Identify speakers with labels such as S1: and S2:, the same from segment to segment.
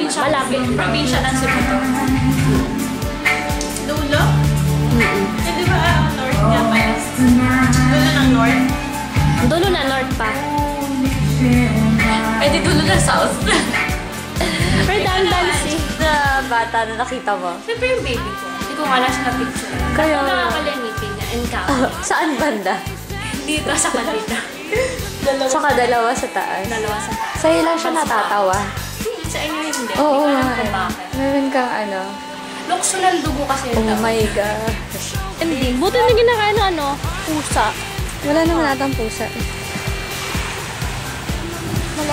S1: probinsya. Malapit. Probinsya ng Cebu to. Dulo? Hindi ba north niya pa yun? Dulo ng north? Dulo na north pa. Pwede dulo na south. Redundancy.
S2: Na bata na nakita mo?
S1: Siyempre yung baby ko. Hindi ko nga lang siya na-picture.
S2: Kaya...
S1: Ako nakakalimitin niya. Encounter.
S2: Saan banda?
S1: Dito sa kanila.
S2: Tsaka dalawa sa taas.
S1: Dalawa sa taas.
S2: Sa'yo lang siya natatawa.
S1: Sa inyo hindi.
S2: Oo
S1: Hindi ko
S2: nga
S1: alam kung bakit.
S2: Meron kang ano.
S1: Lukso ng dugo kasi
S2: Oh
S1: yun.
S2: my gosh.
S1: Hindi. Buti na ginakain ng ano, pusa.
S2: Wala naman natang pusa.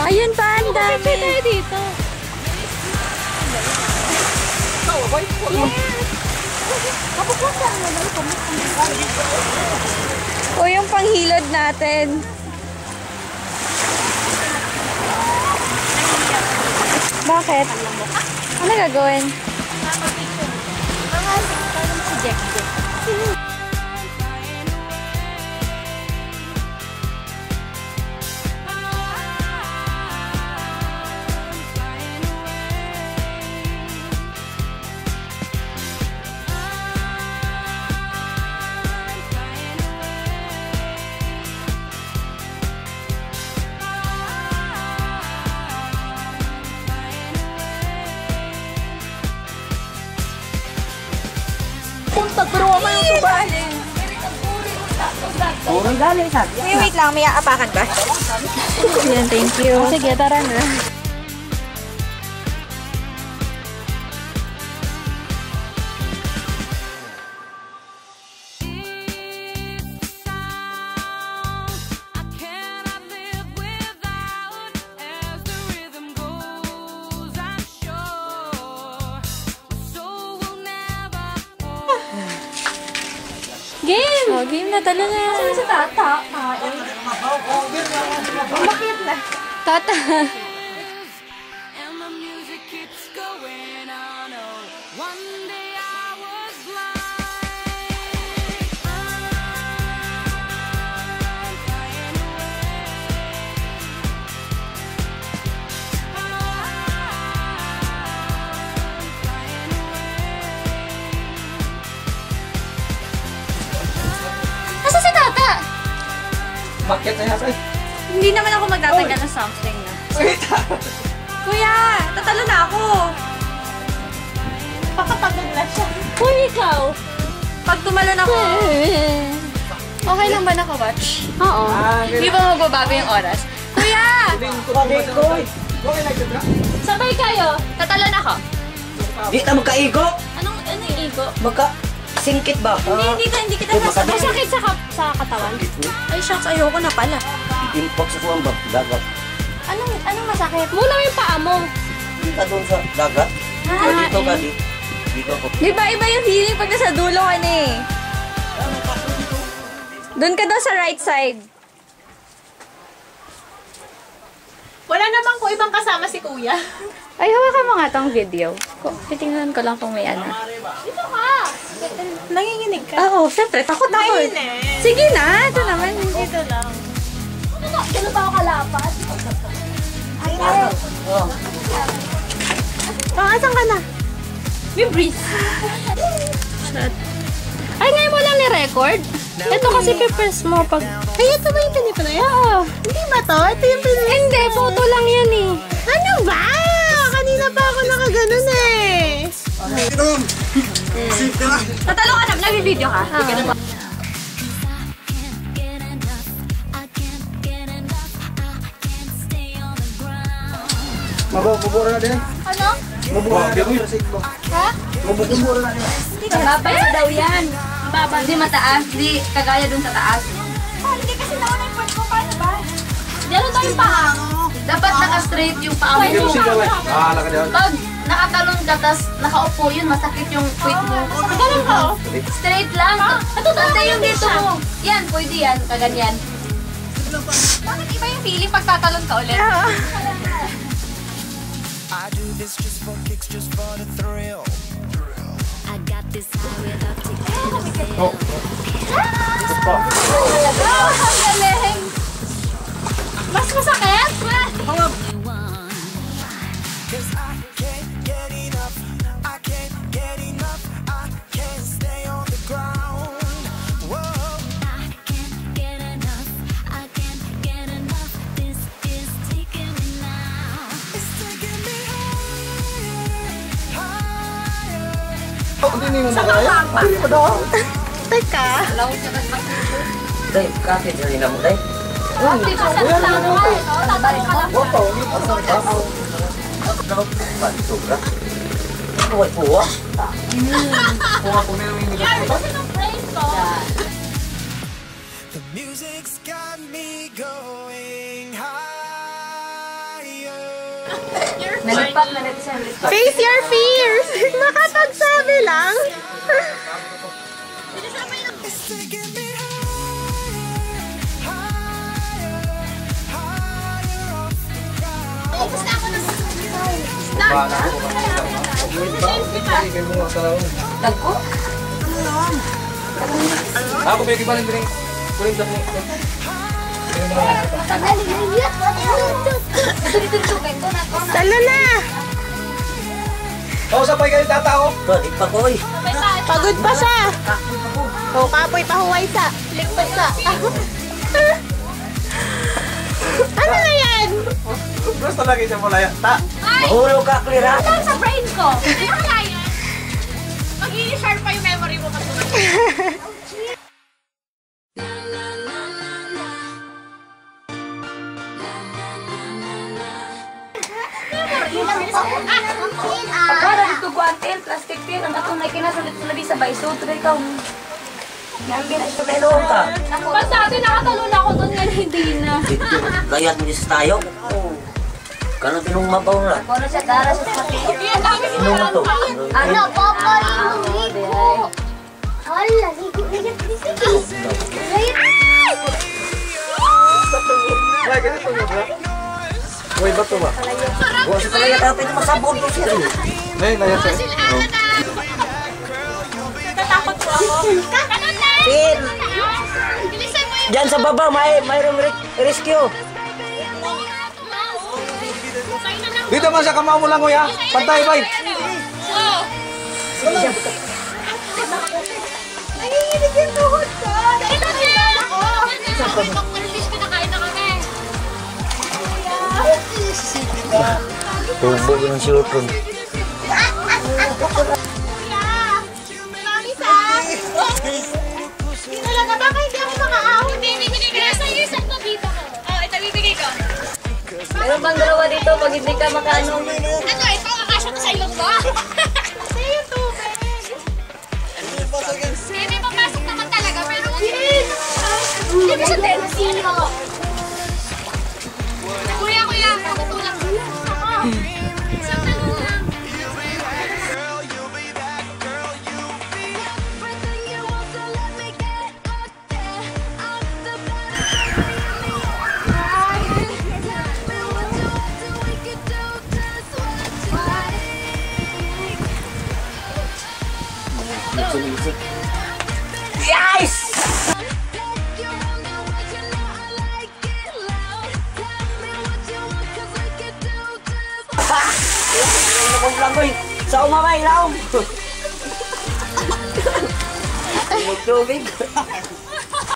S2: Ayun pa, ang dami.
S1: Kasi tayo dito.
S2: O yung panghilod natin. Bakit? Ano gagawin?
S1: Si Jack.
S2: Pagpuro mo yung tuban.
S3: Purong galing sa.
S2: Wait lang, may aapakan ba? Yan, thank you.
S1: Sige, tara na. Game!
S2: Oh, game na, tala na.
S1: Saan si Tata?
S2: Bakit na? Tata.
S1: Nasa si Tata?
S3: Bakit na yata?
S2: Hindi naman ako magtatagal ng something na. Kuya, tatalo na ako.
S1: Pakapagod na siya. Uy, ikaw!
S2: Pag tumalon ako, okay lang ba naka-watch?
S1: Oo.
S2: Hindi ba magbabago yung oras? Kuya!
S1: Sabay kayo.
S2: Tatalon ako.
S3: Di na magkaigo.
S1: Anong yung igo?
S3: Singkit ba?
S2: Hindi kita sasabay.
S1: Masakit sa katawan.
S2: Ay, shucks, ayoko na pala.
S3: Impact sa kuwang ba? Dagat.
S2: Anong masakit?
S1: Muna yung paa mo.
S3: Di ka doon sa dagat. O dito ka, dito ako.
S2: Di ba iba yung feeling pag nasa dulo ka na eh? Doon ka daw sa right side.
S1: Wala naman ko ibang kasama si Kuya.
S2: Ay, hawakan mo nga tong video. Titingnan ko lang kung may ano.
S1: Dito ka. Nanginginig ka.
S2: Oo, syempre, takot ako. Sige na, ito naman.
S1: Dito lang. Ano ba ako kalapat? Ay,
S3: Oh.
S1: asan ka na? May breeze. Ay, ngayon mo lang ni-record? Ito kasi pipress mo pag... Ay, ito ba yung piniplay? Oo. Hindi ba to? Ito yung piniplay. Hindi, photo lang yan eh. Ano ba? Kanina pa ako nakaganon eh.
S2: Tatalo ka na, nag-video ka.
S3: Mabubura na din.
S1: Ano?
S3: Mabubura na din.
S1: Ha?
S3: Mabubura na din.
S2: Mababa daw yan. Mababa. Hindi mataas. Hindi kagaya dun sa taas.
S1: Hindi kasi nauna yung part ko. Paano ba? Diyan tayong paa.
S2: Dapat naka-straight yung paa mo.
S3: Laka din.
S2: Pag nakatalon ka, tas nakaupo yun, masakit yung puwit mo.
S1: Ganun ka oh.
S2: Straight lang. Pati yung dito mo. Yan, pwede yan. Kaganyan.
S1: Bakit iba yung feeling pag tatalon ka ulit?
S4: I do this just for kicks, just for the thrill. I got this high without taking
S3: Oh.
S1: Ang galing! Mas masakit?
S4: Cause I can't
S5: Hindi mo magaya. Hindi pa daw.
S1: Teka.
S3: Day, kape dyan na mo, Day.
S5: Opo, hindi pa sa baso.
S3: Sobra. Ano ay puwa?
S5: Kung ako meron yung
S4: The music's got me going higher.
S2: Nalipat na natin siya.
S1: Face your fears. Nakapagsabi lang.
S4: It's taking me higher, higher off the ground.
S2: Dagko?
S5: Ako may kibalin din. Kuling dami.
S1: Talo na.
S5: Kausapay kayo tata ko.
S3: Di pa ko eh.
S1: Pagod pa siya. O, kapoy pahuway sa. Ligpad sa. Ano na yan?
S5: Gusto lagi siya mula yan. Ta.
S3: Mahulog ka, Clear.
S2: Sa brain ko. Hindi ko kaya. Mag-i-share pa yung memory mo pag Pagkara dito guantel, plastic tin, ang atong may kinasalit sa labi sa baiso, tuloy ka.
S3: Yambi na ito kayo ka.
S2: Pasabi, nakatalon ako doon nga hindi na.
S3: Dito, layat mo sa tayo. Kano tinong mabaw na.
S2: Kung siya dara sa pati.
S3: Sinong to?
S2: Ano, papa, yung ligo. Hala, ligo.
S5: Ay, ganito mo ba? Uy, bato ba?
S3: Huwag sa talayat natin masabog to siya.
S5: Nay, layat siya.
S2: Natatakot po ako.
S3: Pin!
S2: Bilisan mo
S3: Diyan sa baba, mayroong rescue.
S5: Dito man sa kamao mo lang, kuya. Pantay, bay.
S2: Nanginginig yung tuhod ko. Ito siya! Pag-release ko na kain na kami.
S3: Tubo yung shortron.
S2: Talaga, baka hindi ako makaahon. Hindi, bibigay ko na sa'yo yung isang pabita ko. Oo, ito bibigay ko. Meron bang dalawa dito pag hindi ka makaano? Ano, ito akasya ko sa ilong ko. Sa'yo to, hindi papasok naman talaga, pero hindi ko siya tendency mo. Kuya, matutulak ko lang. Isang tanong lang.
S3: Yes! Lang sa umamay, laom! Tubig.